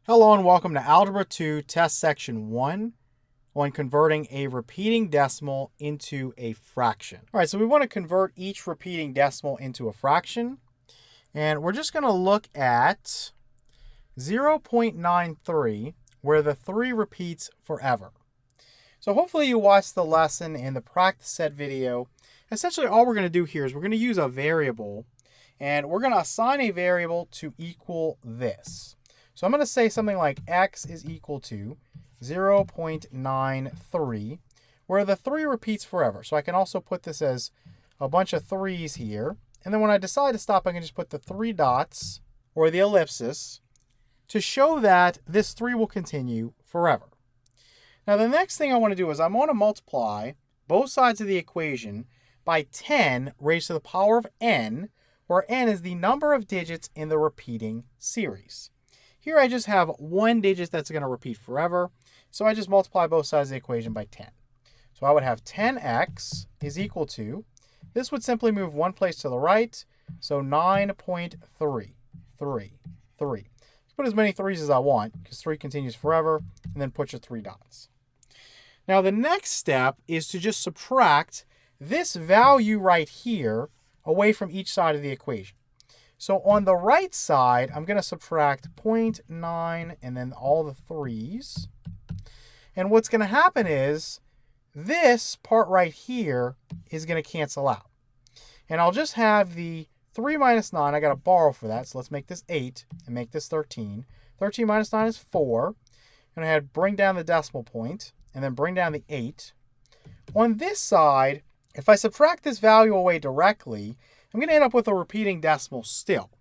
Hello and welcome to Algebra 2 Test Section 1 on converting a repeating decimal into a fraction. All right, so we want to convert each repeating decimal into a fraction. And we're just going to look at 0.93, where the 3 repeats forever. So hopefully you watched the lesson and the practice set video. Essentially all we're going to do here is we're going to use a variable, and we're going to assign a variable to equal this. So I'm going to say something like x is equal to 0.93, where the 3 repeats forever. So I can also put this as a bunch of 3's here. And then when I decide to stop, I can just put the 3 dots, or the ellipsis, to show that this 3 will continue forever. Now the next thing I want to do is I want to multiply both sides of the equation by 10 raised to the power of n, where n is the number of digits in the repeating series. Here I just have one digit that's going to repeat forever, so I just multiply both sides of the equation by 10. So I would have 10x is equal to, this would simply move one place to the right, so 9.3. Put as many 3's as I want, because 3 continues forever, and then put your 3 dots. Now the next step is to just subtract this value right here away from each side of the equation. So on the right side, I'm going to subtract 0.9 and then all the 3's. And what's going to happen is this part right here is going to cancel out. And I'll just have the 3 minus 9. I got to borrow for that. So let's make this 8 and make this 13. 13 minus 9 is 4. And I had bring down the decimal point and then bring down the 8. On this side, if I subtract this value away directly, I'm going to end up with a repeating decimal still.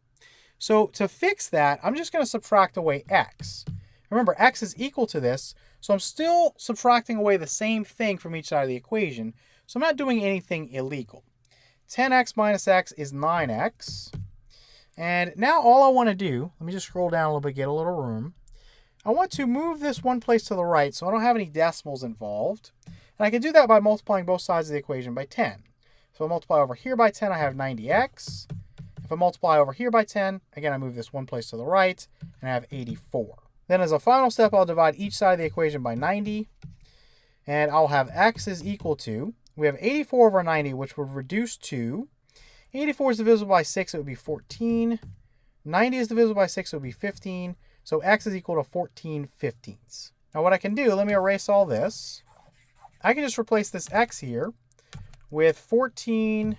So to fix that, I'm just going to subtract away x. Remember, x is equal to this, so I'm still subtracting away the same thing from each side of the equation, so I'm not doing anything illegal. 10x minus x is 9x. And now all I want to do, let me just scroll down a little bit, get a little room. I want to move this one place to the right so I don't have any decimals involved. And I can do that by multiplying both sides of the equation by 10. So I multiply over here by 10, I have 90x. If I multiply over here by 10, again, I move this one place to the right, and I have 84. Then as a final step, I'll divide each side of the equation by 90, and I'll have x is equal to, we have 84 over 90, which would reduce to, 84 is divisible by 6, it would be 14. 90 is divisible by 6, it would be 15. So x is equal to 14/15. Now what I can do, let me erase all this. I can just replace this x here with 14/15.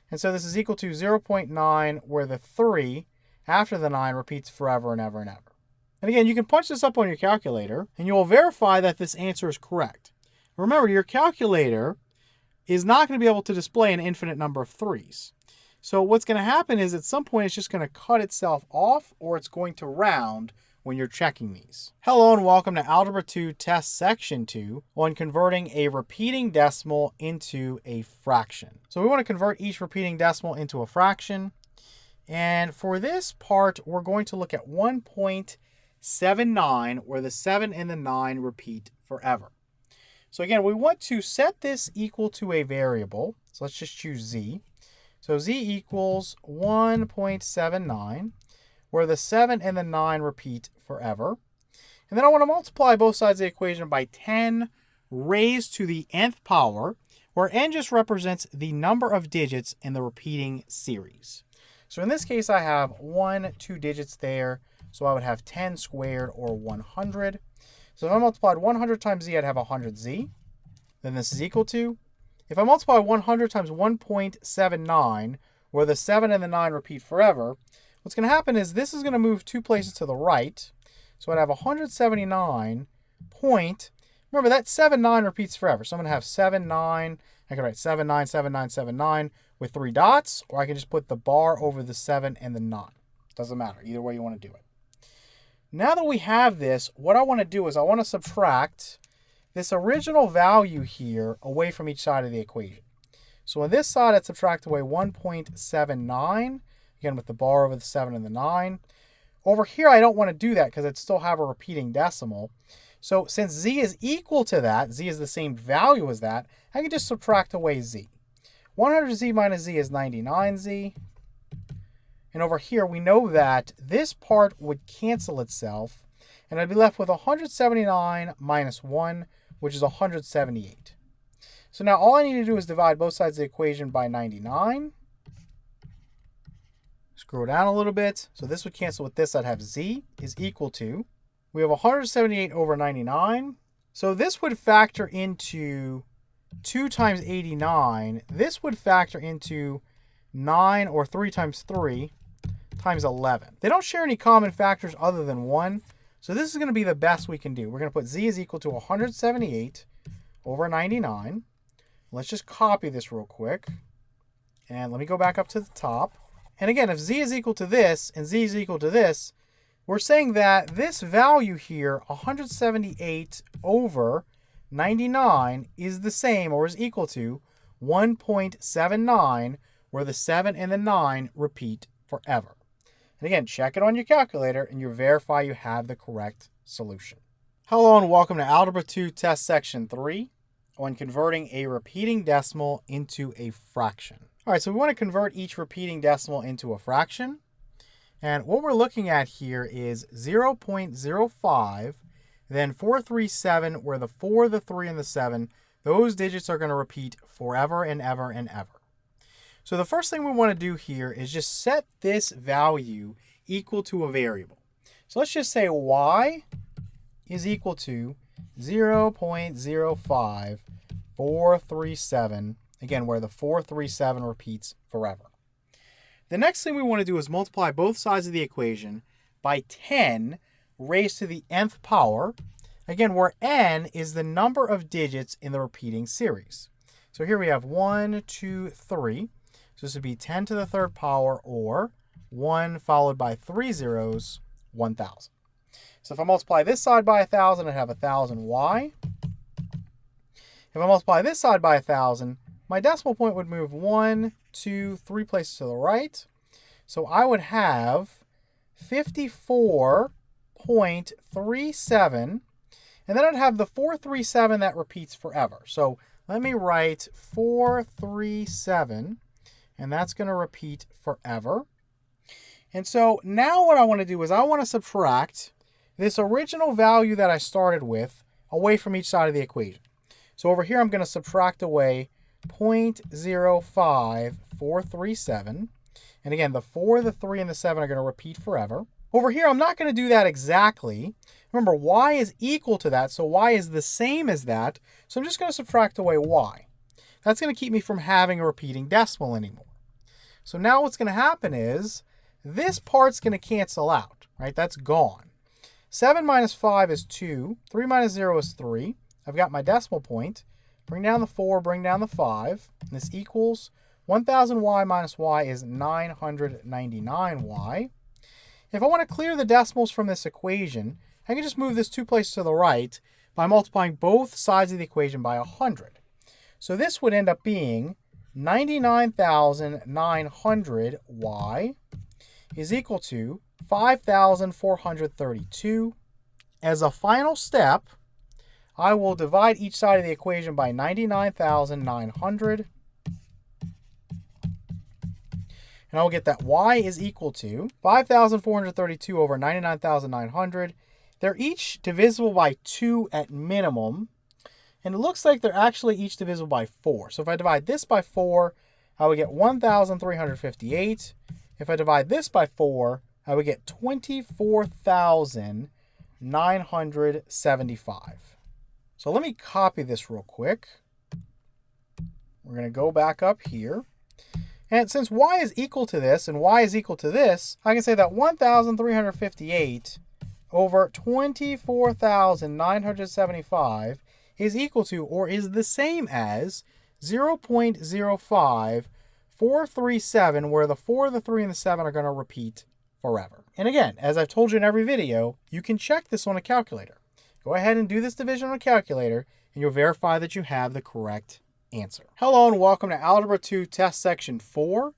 And so this is equal to 0.9, where the 3 after the 9 repeats forever and ever and ever. And again, you can punch this up on your calculator, and you will verify that this answer is correct. Remember, your calculator is not going to be able to display an infinite number of 3's. So what's going to happen is at some point it's just going to cut itself off, or it's going to round when you're checking these. Hello and welcome to Algebra 2 Test Section 2 on converting a repeating decimal into a fraction. So we want to convert each repeating decimal into a fraction. And for this part, we're going to look at 1.79, where the 7 and the 9 repeat forever. So again, we want to set this equal to a variable. So let's just choose z. So z equals 1.79. where the 7 and the 9 repeat forever. And then I want to multiply both sides of the equation by 10 raised to the nth power, where n just represents the number of digits in the repeating series. So in this case, I have 2 digits there, so I would have 10 squared, or 100. So if I multiplied 100 times z, I'd have 100z. Then this is equal to, if I multiply 100 times 1.79, where the 7 and the 9 repeat forever, what's going to happen is this is going to move 2 places to the right. So I'd have 179 point. Remember, that 7, 9 repeats forever. So I'm going to have 7, 9. I can write 7, 9, 7, 9, 7, 9 with 3 dots. Or I can just put the bar over the 7 and the 9. Doesn't matter. Either way you want to do it. Now that we have this, what I want to do is I want to subtract this original value here away from each side of the equation. So on this side, I'd subtract away 1.79. Again, with the bar over the 7 and the 9. Over here, I don't want to do that because I'd still have a repeating decimal. So since z is equal to that, z is the same value as that, I can just subtract away z. 100z minus z is 99z. And over here, we know that this part would cancel itself, and I'd be left with 179 minus 1, which is 178. So now all I need to do is divide both sides of the equation by 99. Scroll down a little bit. So this would cancel with this. I'd have z is equal to, we have 178 over 99. So this would factor into 2 times 89. This would factor into 9, or 3 times 3 times 11. They don't share any common factors other than 1. So this is going to be the best we can do. We're going to put z is equal to 178 over 99. Let's just copy this real quick. And let me go back up to the top. And again, if z is equal to this and z is equal to this, we're saying that this value here, 178 over 99, is the same or is equal to 1.79, where the 7 and the 9 repeat forever. And again, check it on your calculator and you verify you have the correct solution. Hello and welcome to Algebra 2 Test Section 3 on converting a repeating decimal into a fraction. All right, so we want to convert each repeating decimal into a fraction. And what we're looking at here is 0.05, then 437, where the 4, the 3, and the 7, those digits are going to repeat forever and ever and ever. So the first thing we want to do here is just set this value equal to a variable. So let's just say y is equal to 0.05437, again, where the 437 repeats forever. The next thing we want to do is multiply both sides of the equation by 10 raised to the nth power, again, where n is the number of digits in the repeating series. So here we have 1, 2, 3. So this would be 10 to the third power, or 1 followed by 3 zeros, 1,000. So if I multiply this side by 1,000, I have 1,000y. If I multiply this side by 1,000, my decimal point would move 1, 2, 3 places to the right. So I would have 54.37, and then I'd have the 437 that repeats forever. So let me write 437, and that's going to repeat forever. And so now what I want to do is I want to subtract this original value that I started with away from each side of the equation. So over here I'm going to subtract away 0.05437. And again, the 4, the 3, and the 7 are going to repeat forever. Over here, I'm not going to do that exactly. Remember, y is equal to that, so y is the same as that. So I'm just going to subtract away y. That's going to keep me from having a repeating decimal anymore. So now what's going to happen is this part's going to cancel out, right? That's gone. 7 minus 5 is 2. 3 minus 0 is 3. I've got my decimal point. Bring down the 4, bring down the 5. And this equals 1,000y minus y is 999y. If I want to clear the decimals from this equation, I can just move this 2 places to the right by multiplying both sides of the equation by 100. So this would end up being 99,900y is equal to 5,432. As a final step, I will divide each side of the equation by 99,900. And I will get that y is equal to 5,432 over 99,900. They're each divisible by 2 at minimum. And it looks like they're actually each divisible by 4. So if I divide this by 4, I would get 1,358. If I divide this by 4, I would get 24,975. So let me copy this real quick. We're going to go back up here. And since y is equal to this and y is equal to this, I can say that 1,358 over 24,975 is equal to, or is the same as, 0.05437, where the 4, the 3, and the 7 are going to repeat forever. And again, as I've told you in every video, you can check this on a calculator. Go ahead and do this division on a calculator, and you'll verify that you have the correct answer. Hello and welcome to Algebra 2 Test Section 4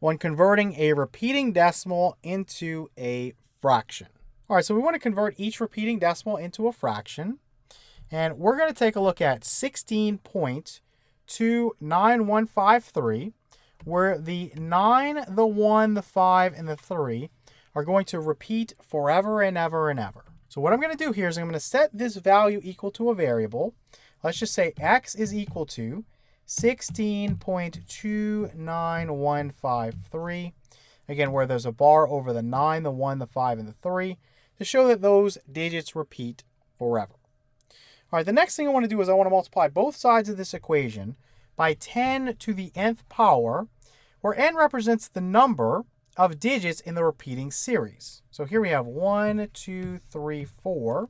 on converting a repeating decimal into a fraction. All right, so we want to convert each repeating decimal into a fraction. And we're going to take a look at 16.29153, where the 9, the 1, the 5, and the 3 are going to repeat forever and ever and ever. So what I'm going to do here is I'm going to set this value equal to a variable. Let's just say x is equal to 16.29153. Again, where there's a bar over the 9, the 1, the 5, and the 3 to show that those digits repeat forever. All right, the next thing I want to do is I want to multiply both sides of this equation by 10 to the nth power, where n represents the number of digits in the repeating series. So here we have 1, 2, 3, 4.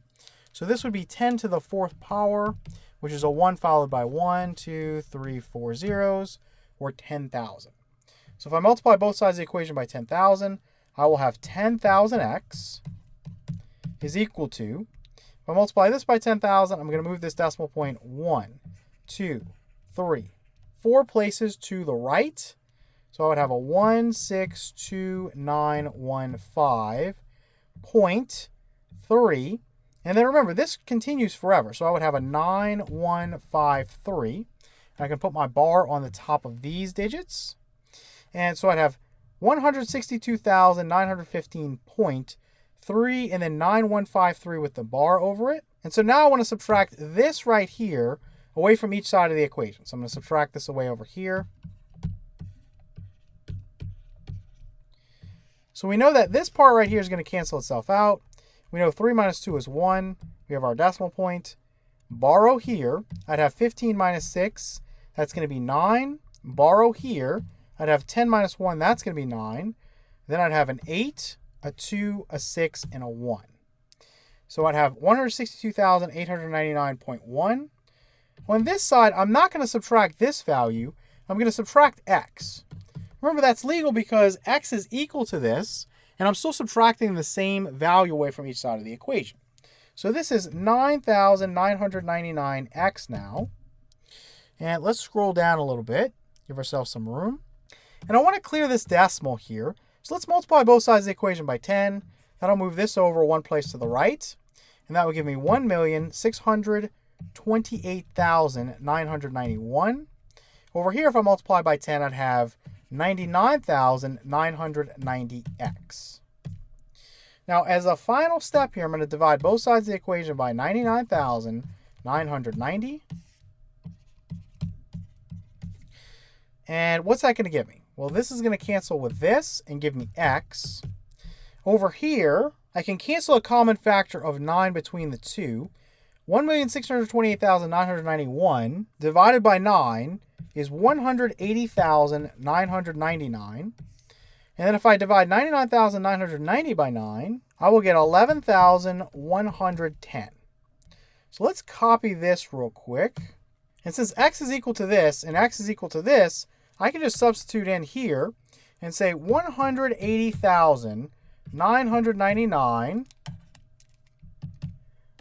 So this would be 10 to the 4th power, which is a 1 followed by 1, 2, 3, 4 zeros, or 10,000. So if I multiply both sides of the equation by 10,000, I will have 10,000x is equal to, if I multiply this by 10,000, I'm going to move this decimal point 1, 2, 3, 4 places to the right. So I would have a 162,915.3. And then remember, this continues forever. So I would have a 9153. And I can put my bar on the top of these digits. And so I'd have 162,915.3 and then 9153 with the bar over it. And so now I want to subtract this right here away from each side of the equation. So I'm going to subtract this away over here. So we know that this part right here is going to cancel itself out. We know 3 minus 2 is 1. We have our decimal point. Borrow here, I'd have 15 minus 6. That's going to be 9. Borrow here, I'd have 10 minus 1. That's going to be 9. Then I'd have an 8, a 2, a 6, and a 1. So I'd have 162,899.1. On this side, I'm not going to subtract this value. I'm going to subtract x. Remember, that's legal because x is equal to this, and I'm still subtracting the same value away from each side of the equation. So this is 9,999x now. And let's scroll down a little bit, give ourselves some room. And I want to clear this decimal here. So let's multiply both sides of the equation by 10. That'll move this over one place to the right. And that will give me 1,628,991. Over here, if I multiply by 10, I'd have 99,990x. Now, as a final step here, I'm going to divide both sides of the equation by 99,990. And what's that going to give me? Well, this is going to cancel with this and give me x. Over here, I can cancel a common factor of 9 between the two. 1,628,991 divided by 9 is 180,999. And then if I divide 99,990 by 9, I will get 11,110. So let's copy this real quick. And since x is equal to this and x is equal to this, I can just substitute in here and say 180,999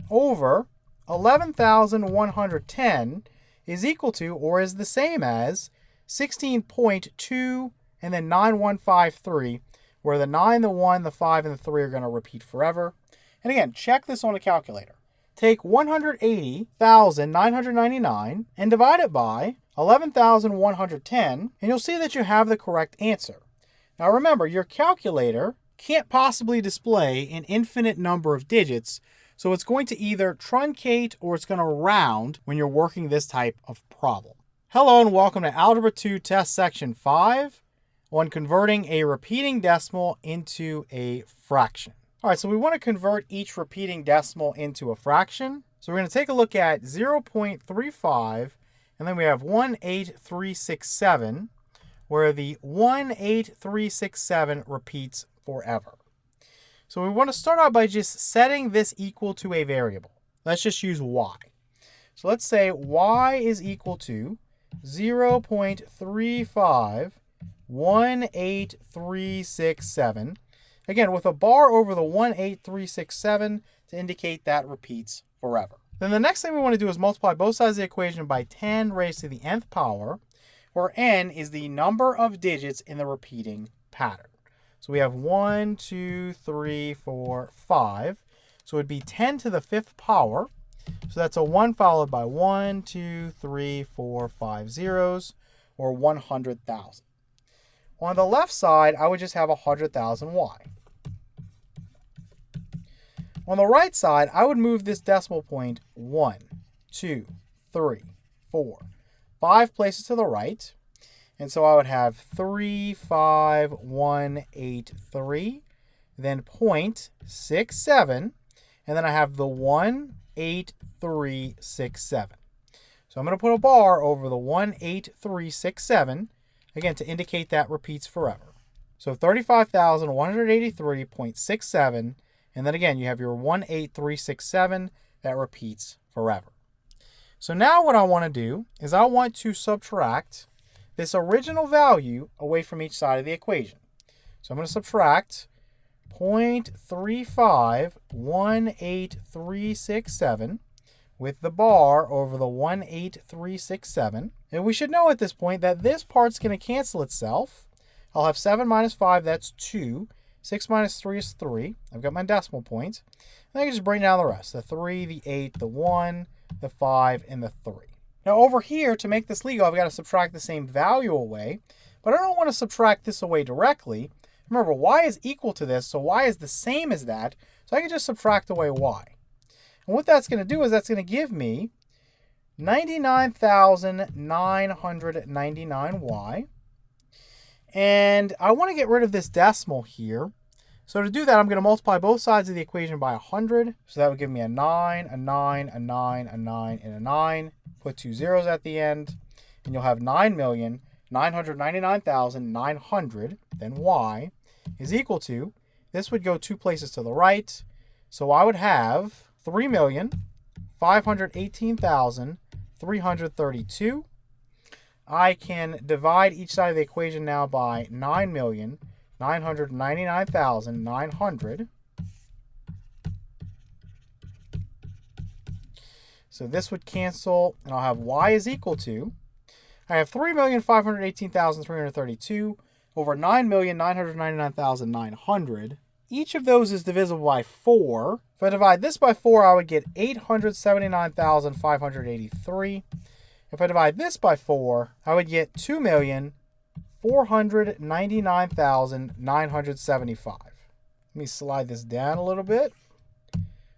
over 11,110 is equal to, or is the same as, 16.2 and then 9153, where the 9, the 1, the 5, and the 3 are going to repeat forever. And again, check this on a calculator. Take 180,999 and divide it by 11,110, and you'll see that you have the correct answer. Now remember, your calculator can't possibly display an infinite number of digits, so it's going to either truncate or it's going to round when you're working this type of problem. Hello and welcome to Algebra 2 Test Section 5 on converting a repeating decimal into a fraction. All right, so we want to convert each repeating decimal into a fraction. So we're going to take a look at 0.35, and then we have 18367, where the 18367 repeats forever. So we want to start out by just setting this equal to a variable. Let's just use y. So let's say y is equal to 0.3518367. Again, with a bar over the 18367 to indicate that repeats forever. Then the next thing we want to do is multiply both sides of the equation by 10 raised to the nth power, where n is the number of digits in the repeating pattern. So we have 1, 2, 3, 4, 5. So it would be 10 to the 5th power. So that's a 1 followed by 1, 2, 3, 4, 5 zeros, or 100,000. On the left side, I would just have 100,000y. On the right side, I would move this decimal point 1, 2, 3, 4, 5 places to the right. And so I would have 35183, then 0.67, and then I have the 18367. So I'm going to put a bar over the 18367, again, to indicate that repeats forever. So 35,183.67, and then again, you have your 18367 that repeats forever. So now what I want to do is I want to subtract this original value away from each side of the equation. So I'm going to subtract 0.3518367 with the bar over the 18367. And we should know at this point that this part's going to cancel itself. I'll have 7 minus 5, that's 2. 6 minus 3 is 3. I've got my decimal points. And I can just bring down the rest. The 3, the 8, the 1, the 5, and the 3. Now over here, to make this legal, I've got to subtract the same value away. But I don't want to subtract this away directly. Remember, y is equal to this, so y is the same as that. So I can just subtract away y. And what that's going to do is that's going to give me 99,999y. And I want to get rid of this decimal here. So to do that, I'm going to multiply both sides of the equation by 100. So that would give me a 9, a 9, a 9, a 9, and a 9. Put 2 zeros at the end. And you'll have 9,999,900. Then y is equal to, this would go 2 places to the right. So I would have 3,518,332. I can divide each side of the equation now by 9,999,900. So this would cancel, and I'll have y is equal to, I have 3,518,332 over 9,999,900. Each of those is divisible by 4. If I divide this by 4, I would get 879,583. If I divide this by 4, I would get 2,499,975. Let me slide this down a little bit.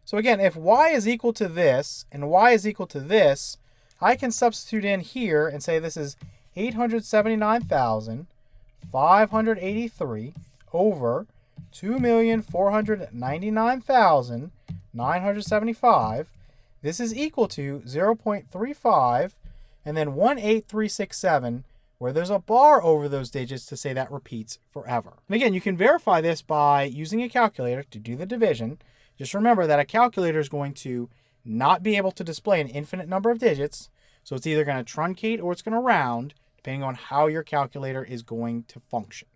So again, if y is equal to this and y is equal to this, I can substitute in here and say this is 879,583 over 2,499,975. This is equal to 0.35 and then 18367, where there's a bar over those digits to say that repeats forever. And again, you can verify this by using a calculator to do the division. Just remember that a calculator is going to not be able to display an infinite number of digits, so it's either going to truncate or it's going to round, depending on how your calculator is going to function.